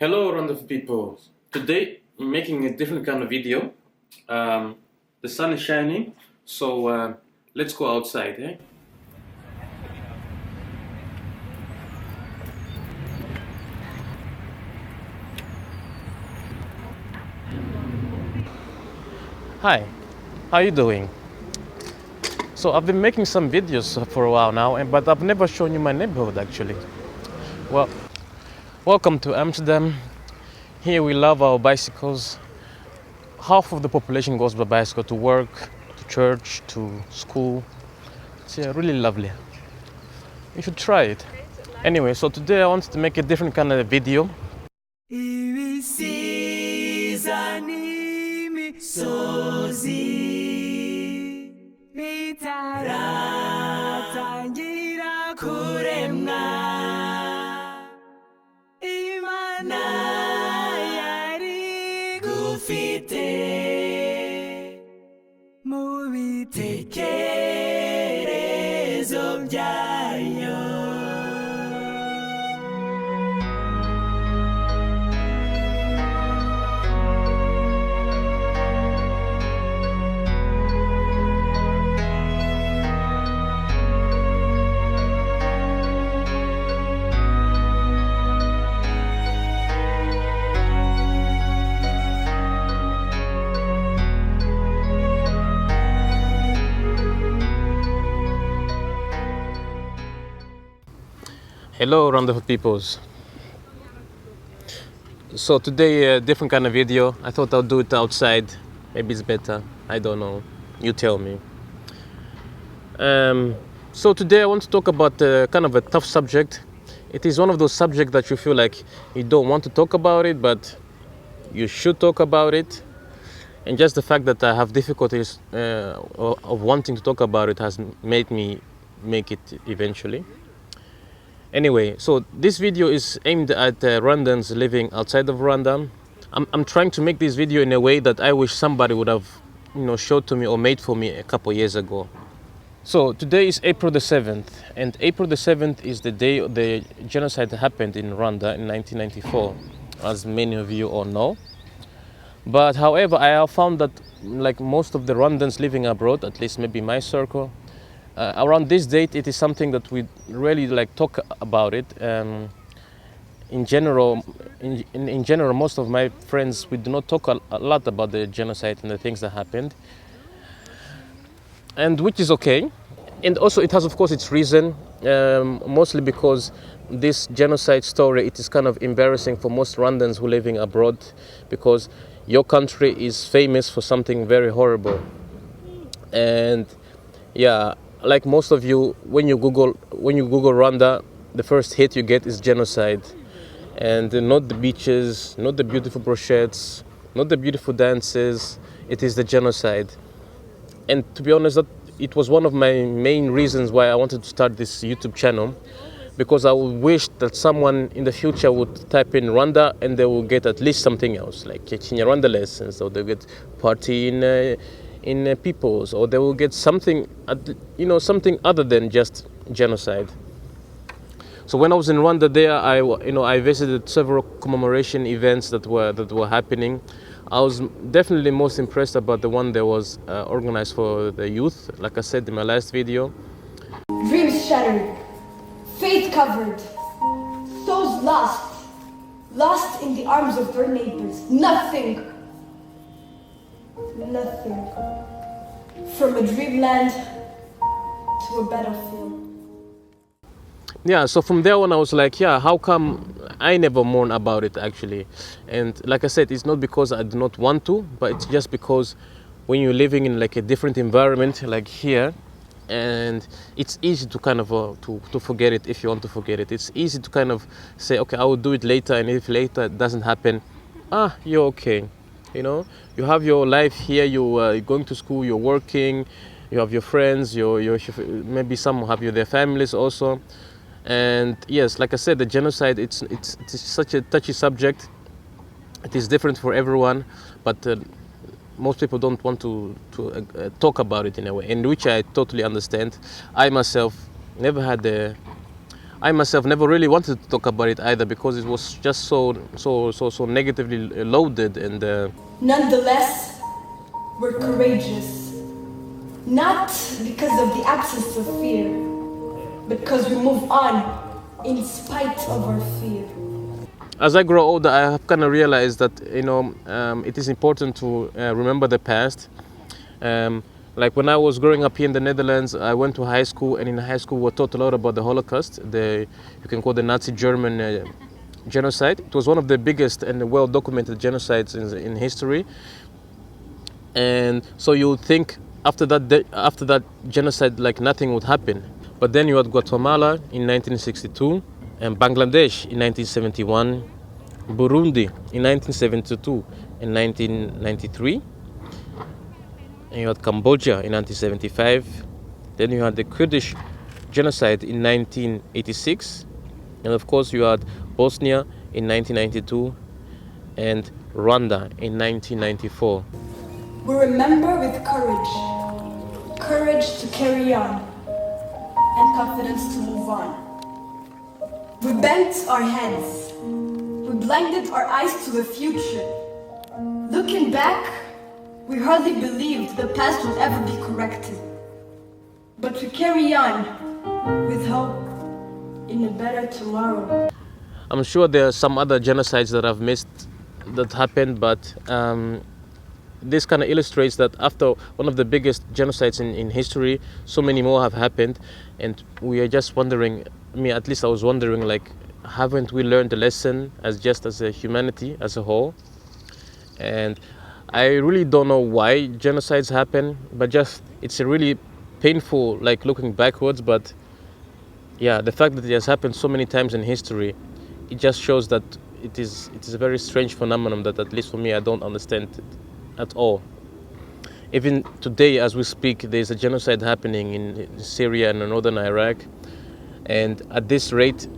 Hello Rwanda people. Today I'm making a different kind of video. The sun is shining, so let's go outside. Eh? Hi, how you doing? So I've been making some videos for a while now, but I've never shown you my neighborhood actually. Well, welcome to Amsterdam. Here we love our bicycles. Half of the population goes by bicycle to work, to church, to school. It's really lovely. You should try it. Anyway, so today I wanted to make a different kind of video. Hello wonderful peoples. So today a different kind of video. I thought I'll do it outside. Maybe it's better. I don't know. You tell me. So today I want to talk about kind of a tough subject. It is one of those subjects that you feel like you don't want to talk about it, but you should talk about it. And just the fact that I have difficulties of wanting to talk about it has made me make it eventually. Anyway, so this video is aimed at Rwandans living outside of Rwanda. I'm trying to make this video in a way that I wish somebody would have, showed to me or made for me a couple years ago. So today is April the 7th, and April the 7th is the day the genocide happened in Rwanda in 1994, as many of you all know. But however, I have found that like most of the Rwandans living abroad, at least maybe my circle, around this date, it is something that we really talk about it. In general, most of my friends, we do not talk a lot about the genocide and the things that happened, and which is okay. And also, it has, of course, its reason. Mostly because this genocide story, it is kind of embarrassing for most Rwandans who are living abroad, because your country is famous for something very horrible. And yeah. Like most of you, when you Google Rwanda, the first hit you get is genocide, and not the beaches, not the beautiful brochettes, not the beautiful dances. It is the genocide. And to be honest, it was one of my main reasons why I wanted to start this YouTube channel, because I would wish that someone in the future would type in Rwanda and they will get at least something else, like Kinyarwanda lessons, or they get party in peoples, or they will get something, something other than just genocide. So when I was in Rwanda, there I visited several commemoration events that were happening. I was definitely most impressed about the one that was organized for the youth, like I said in my last video. Dreams shattered, faith covered, souls lost in the arms of their neighbors. Nothing from a dreamland to a battlefield. Yeah, so from there on I was like, yeah, how come I never mourn about it actually? And like I said, it's not because I do not want to, but it's just because when you're living in like a different environment like here, and it's easy to kind of to forget it if you want to forget it. It's easy to kind of say, okay, I will do it later, and if later it doesn't happen, you're okay. You have your life here, you're going to school, you're working, you have your friends, maybe some have their families also. And yes, like I said, the genocide, it's such a touchy subject. It is different for everyone, but most people don't want to talk about it in a way, in which I totally understand. I myself never had the I myself never really wanted to talk about it either, because it was just so negatively loaded. And Nonetheless, we're courageous. Not because of the absence of fear, but because we move on in spite of our fear. as I grow older, I have kind of realized that it is important to remember the past. Like when I was growing up here in the Netherlands, I went to high school, and in high school we were taught a lot about the Holocaust, you can call the Nazi German genocide. It was one of the biggest and well-documented genocides in history. And so you would think after that genocide, like nothing would happen. But then you had Guatemala in 1962, and Bangladesh in 1971, Burundi in 1972 and 1993. And you had Cambodia in 1975. Then you had the Kurdish genocide in 1986. And of course you had Bosnia in 1992 and Rwanda in 1994. We remember with courage. Courage to carry on. And confidence to move on. We bent our heads. We blinded our eyes to the future. Looking back, we hardly believed the past would ever be corrected. But we carry on with hope in a better tomorrow. I'm sure there are some other genocides that I've missed that happened, but this kind of illustrates that after one of the biggest genocides in history, so many more have happened, and we are just wondering, at least I was wondering, like, haven't we learned the lesson as a humanity as a whole? And I really don't know why genocides happen, but it's a really painful, like, looking backwards. But yeah, the fact that it has happened so many times in history, it just shows that it is a very strange phenomenon that, at least for me, I don't understand it at all. Even today, as we speak, there's a genocide happening in Syria and northern Iraq, and at this rate,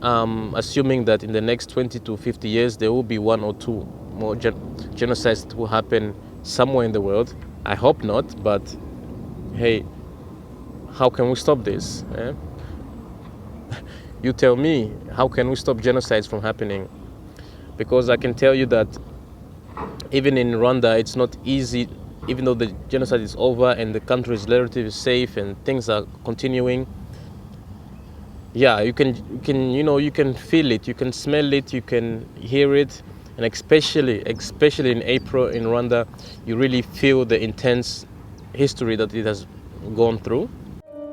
assuming that in the next 20 to 50 years there will be one or two more genocides that will happen somewhere in the world. I hope not, but hey, how can we stop this? You tell me, how can we stop genocides from happening? Because I can tell you that even in Rwanda, it's not easy, even though the genocide is over and the country is relatively safe and things are continuing. Yeah, you can feel it, you can smell it, you can hear it, and especially in April in Rwanda, you really feel the intense history that it has gone through.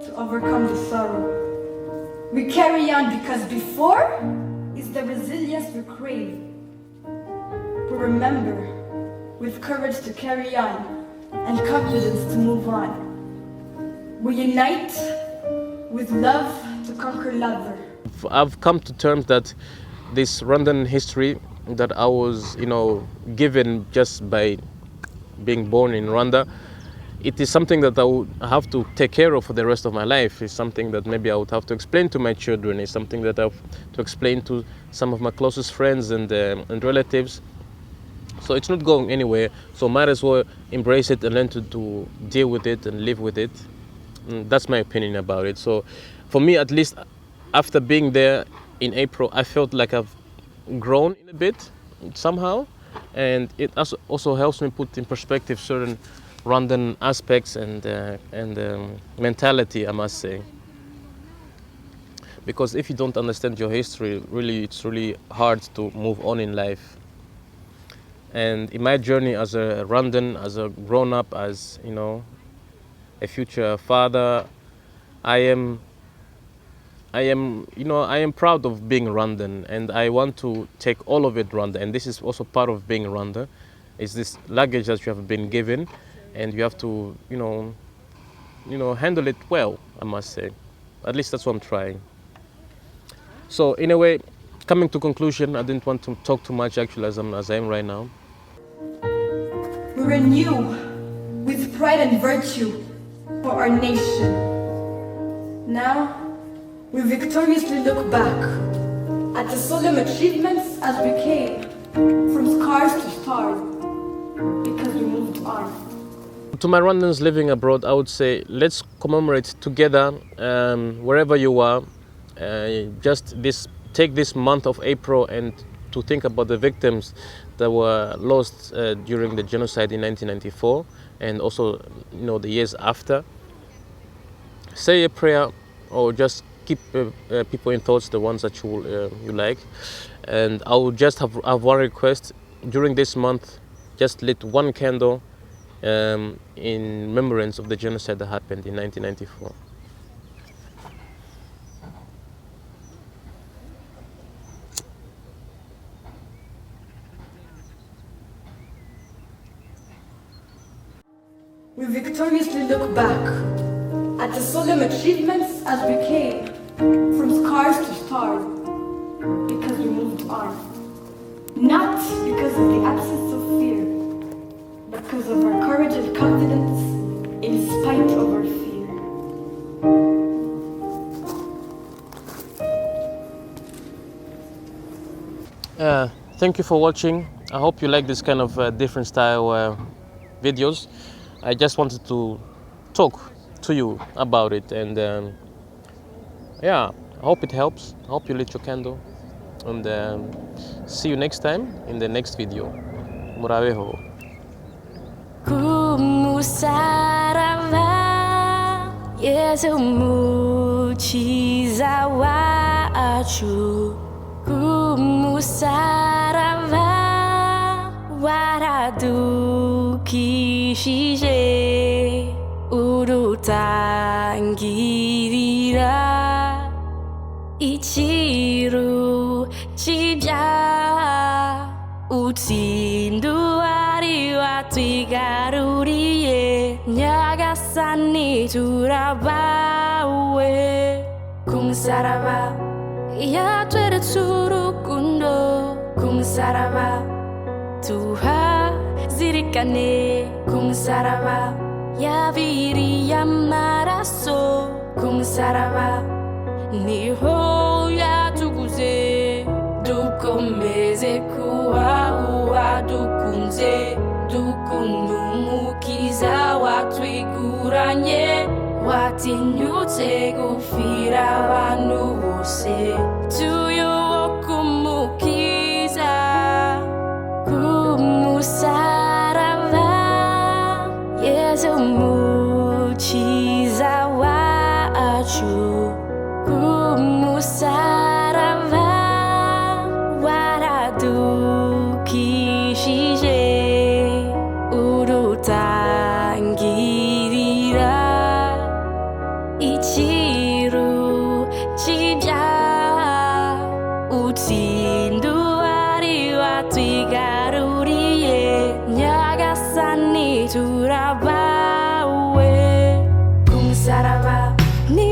To overcome the sorrow, we carry on because before is the resilience we crave. We remember with courage to carry on and confidence to move on. We unite with love to conquer love. I've come to terms that this Rwandan history that I was, given just by being born in Rwanda, it is something that I would have to take care of for the rest of my life. It's something that maybe I would have to explain to my children. It's something that I have to explain to some of my closest friends and relatives. So it's not going anywhere. So might as well embrace it and learn to deal with it and live with it. That's my opinion about it. So for me, at least, after being there in April, I felt like I've grown in a bit somehow, and it also helps me put in perspective certain Rwandan aspects and mentality, I must say. Because if you don't understand your history, it's really hard to move on in life. And in my journey as a Rwandan, as a grown-up, as a future father, I am proud of being Rwandan, and I want to take all of it Rwanda. And this is also part of being Rwanda, is this luggage that you have been given, and you have to, handle it well, I must say. At least that's what I'm trying. So in a way, coming to conclusion, I didn't want to talk too much actually as I am right now. We renew with pride and virtue for our nation. Now, we victoriously look back at the solemn achievements as we came from scars to stars because we moved on. To my Rwandans living abroad, I would say let's commemorate together wherever you are. take this month of April and to think about the victims that were lost during the genocide in 1994 and also the years after. Say a prayer or just keep people in thoughts, the ones that you like. And I will just have one request. During this month, just lit one candle in remembrance of the genocide that happened in 1994. We victoriously look back at the solemn achievements as we came from scars to stars, because we moved on. Not because of the absence of fear, but because of our courage and confidence in spite of our fear. Thank you for watching. I hope you like this kind of different style videos. I just wanted to talk to you about it, and yeah, I hope it helps. I hope you lit your candle, and see you next time in the next video. Murabeho. Kumusaraba Yesu muchiza wacu. Kumusaraba waradukishije urutangirira ikiru cy'ibyaha utsindu wari watwigaruriye nyagasani turabawe kumusaraba yatweretse urukundo kumusaraba tuhazirikane kumusaraba yabiriye amaraso kumusaraba niho yatuguze dukomeze kubaho wadukunze dukunda umukiza watwiguranye watinyutse gupfira abantu bose tuyoboke umukiza kumusaraba Yesu mukiza wacu kumusaraba waradukishije urutangirira ikiru cy'ibyaha utsindu wari watwigaruriye nyagasani turabawe kumusaraba ni